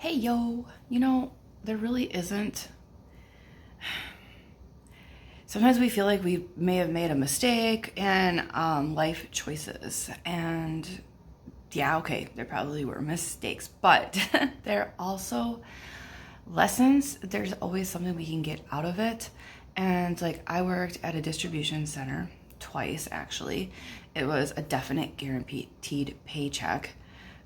Hey, yo, there really isn't. Sometimes we feel like we may have made a mistake in life choices. And yeah, okay, there probably were mistakes, but there are also lessons. There's always something we can get out of it. And like, I worked at a distribution center twice, actually. It was a definite guaranteed paycheck.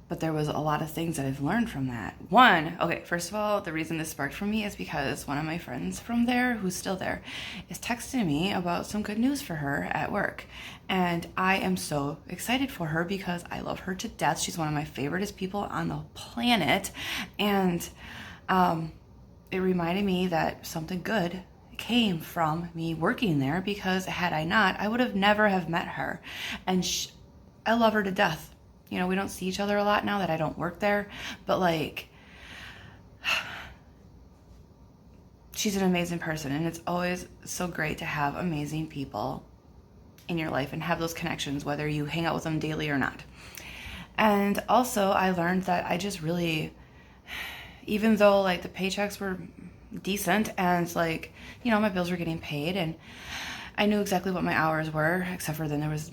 But there was a lot of things that I've learned from that. One, okay, first of all, the reason this sparked for me is because one of my friends from there, who's still there, is texting me about some good news for her at work. And I am so excited for her because I love her to death. She's one of my favoriteest people on the planet. And it reminded me that something good came from me working there, because had I not, I would have never have met her. And I love her to death. We don't see each other a lot now that I don't work there, but like, she's an amazing person, and it's always so great to have amazing people in your life and have those connections, whether you hang out with them daily or not. And also, I learned that I just really, even though like the paychecks were decent and like, my bills were getting paid and I knew exactly what my hours were, except for then there was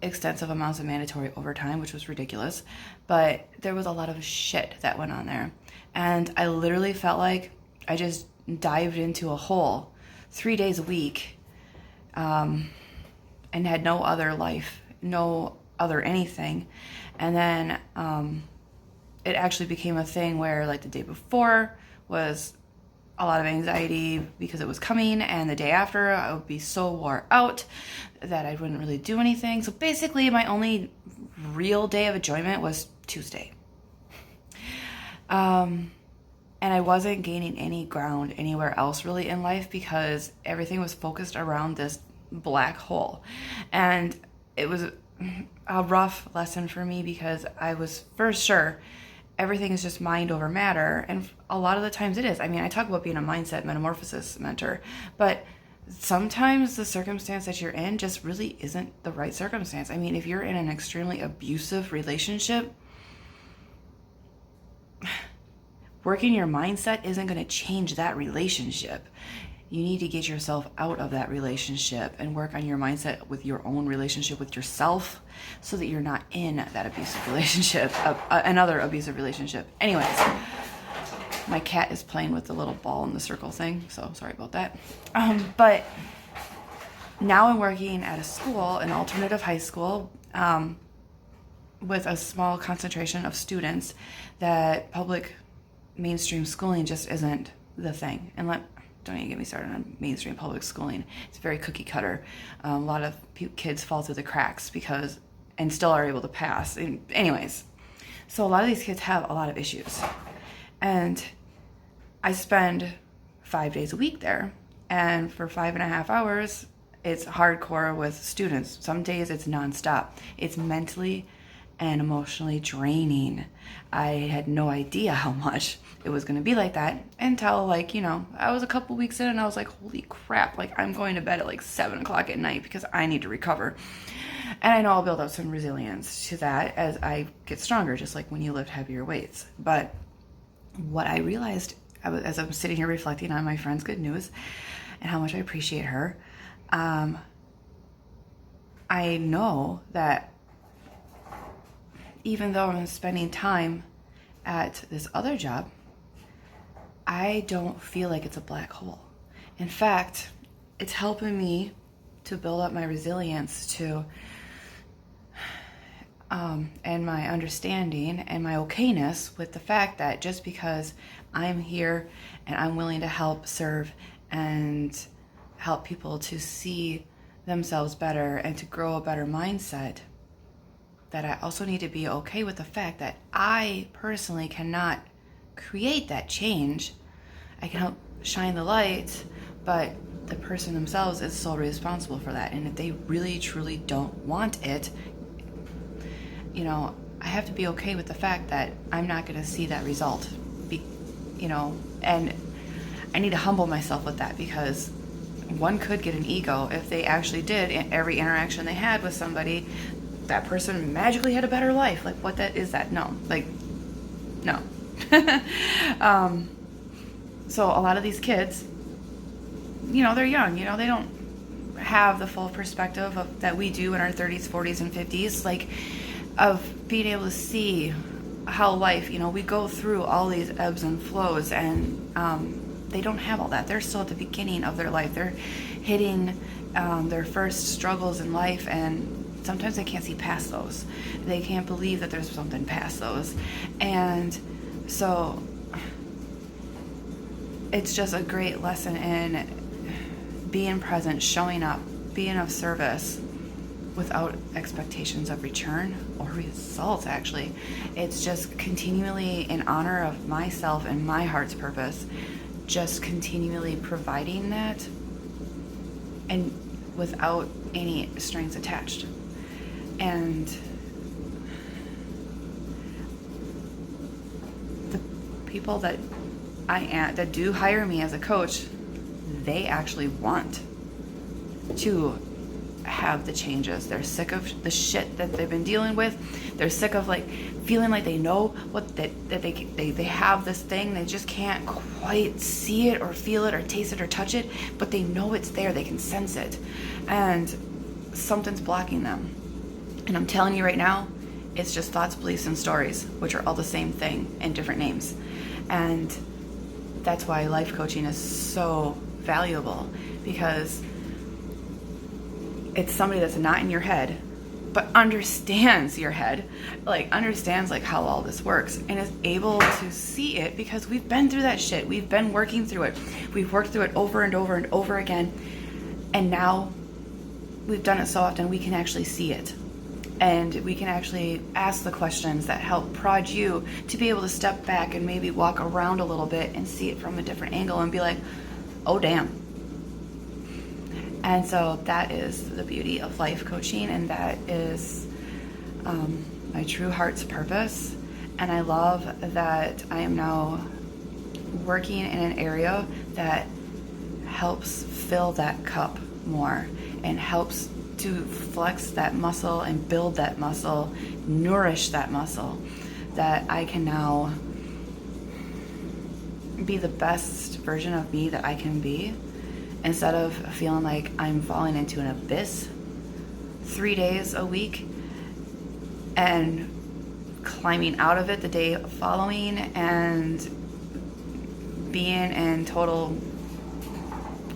extensive amounts of mandatory overtime, which was ridiculous. But there was a lot of shit that went on there. And I literally felt like I just dived into a hole 3 days a week, and had no other life, no other anything. And then it actually became a thing where like the day before was a lot of anxiety because it was coming, and the day after I would be so wore out that I wouldn't really do anything. So basically my only real day of enjoyment was Tuesday. And I wasn't gaining any ground anywhere else really in life because everything was focused around this black hole. And it was a rough lesson for me because I was for sure everything is just mind over matter. And a lot of the times it is. I mean, I talk about being a mindset metamorphosis mentor, but sometimes the circumstance that you're in just really isn't the right circumstance. I mean, if you're in an extremely abusive relationship, working your mindset isn't going to change that relationship. You need to get yourself out of that relationship and work on your mindset with your own relationship with yourself so that you're not in that abusive relationship, another abusive relationship. Anyways, my cat is playing with the little ball in the circle thing, so sorry about that. But now I'm working at a school, an alternative high school, with a small concentration of students that public mainstream schooling just isn't the thing. And don't even get me started on mainstream public schooling. It's very cookie cutter. A lot of kids fall through the cracks and still are able to pass. Anyways, so a lot of these kids have a lot of issues. And I spend 5 days a week there. And for 5.5 hours, it's hardcore with students. Some days it's nonstop. It's mentally and emotionally draining. I had no idea how much it was going to be like that until I was a couple weeks in and I was like, holy crap, I'm going to bed at 7 o'clock at night because I need to recover. And I know I'll build up some resilience to that as I get stronger, just like when you lift heavier weights. But what I realized as I'm sitting here reflecting on my friend's good news and how much I appreciate her, I know that even though I'm spending time at this other job, I don't feel like it's a black hole. In fact, it's helping me to build up my resilience and my understanding and my okayness with the fact that just because I'm here and I'm willing to help serve and help people to see themselves better and to grow a better mindset, that I also need to be okay with the fact that I personally cannot create that change. I can help shine the light, but the person themselves is solely responsible for that. And if they really truly don't want it, I have to be okay with the fact that I'm not going to see that result. And I need to humble myself with that, because one could get an ego if they actually did every interaction they had with somebody, that person magically had a better life. What is that? No. No. So a lot of these kids, they're young, they don't have the full perspective that we do in our 30s, 40s, and 50s, like of being able to see how life, we go through all these ebbs and flows, and they don't have all that. They're still at the beginning of their life. They're hitting their first struggles in life, and sometimes they can't see past those. They can't believe that there's something past those. And so it's just a great lesson in being present, showing up, being of service without expectations of return or results, actually. It's just continually in honor of myself and my heart's purpose, just continually providing that and without any strings attached. And the people that that do hire me as a coach, they actually want to have the changes. They're sick of the shit that they've been dealing with. They're sick of feeling like they know what that they have this thing. They just can't quite see it or feel it or taste it or touch it, but they know it's there. They can sense it, and something's blocking them. And I'm telling you right now, it's just thoughts, beliefs, and stories, which are all the same thing in different names. And that's why life coaching is so valuable, because it's somebody that's not in your head, but understands your head, understands how all this works, and is able to see it, because we've been through that shit. We've been working through it. We've worked through it over and over and over again. And now we've done it so often, we can actually see it. And we can actually ask the questions that help prod you to be able to step back and maybe walk around a little bit and see it from a different angle and be like, oh, damn. And so that is the beauty of life coaching, and that is my true heart's purpose. And I love that I am now working in an area that helps fill that cup more and helps to flex that muscle and build that muscle, nourish that muscle, that I can now be the best version of me that I can be, instead of feeling like I'm falling into an abyss 3 days a week and climbing out of it the day following and being in total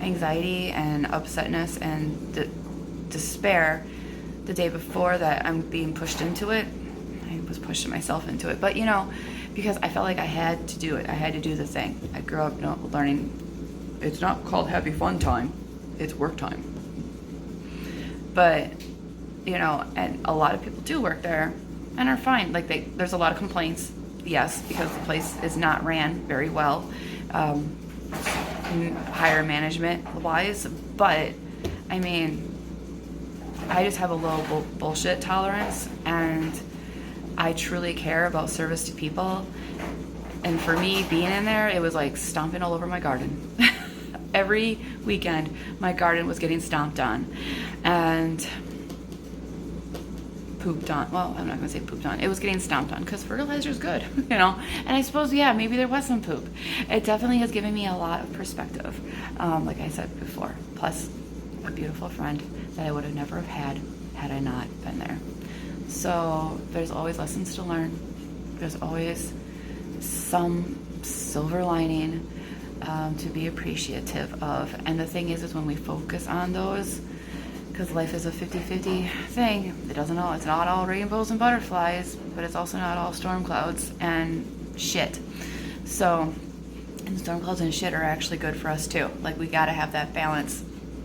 anxiety and upsetness and despair the day before that I'm being pushed into it. I was pushing myself into it, but because I felt like I had to do it. I had to do the thing. I grew up learning it's not called happy fun time, it's work time. But and a lot of people do work there and are fine. There's a lot of complaints, yes, because the place is not ran very well, higher management wise. But I mean, I just have a low bullshit tolerance, and I truly care about service to people. And for me, being in there, it was like stomping all over my garden. Every weekend, my garden was getting stomped on and pooped on. Well, I'm not going to say pooped on. It was getting stomped on, because fertilizer is good, And I suppose, yeah, maybe there was some poop. It definitely has given me a lot of perspective, like I said before. Plus, a beautiful friend that I would have never have had I not been there. So there's always lessons to learn. There's always some silver lining to be appreciative of. And the thing is when we focus on those, because life is a 50-50 thing. It's not all rainbows and butterflies, but it's also not all storm clouds and shit. So, and storm clouds and shit are actually good for us too. We gotta have that balance,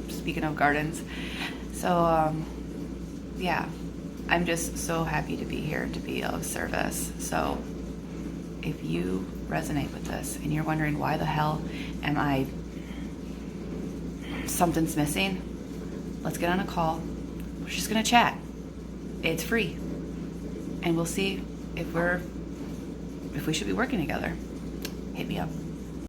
speaking of gardens. So, yeah, I'm just so happy to be here, to be of service. So if you resonate with this and you're wondering why the hell something's missing, let's get on a call. We're just gonna chat. It's free. And we'll see if we should be working together. Hit me up.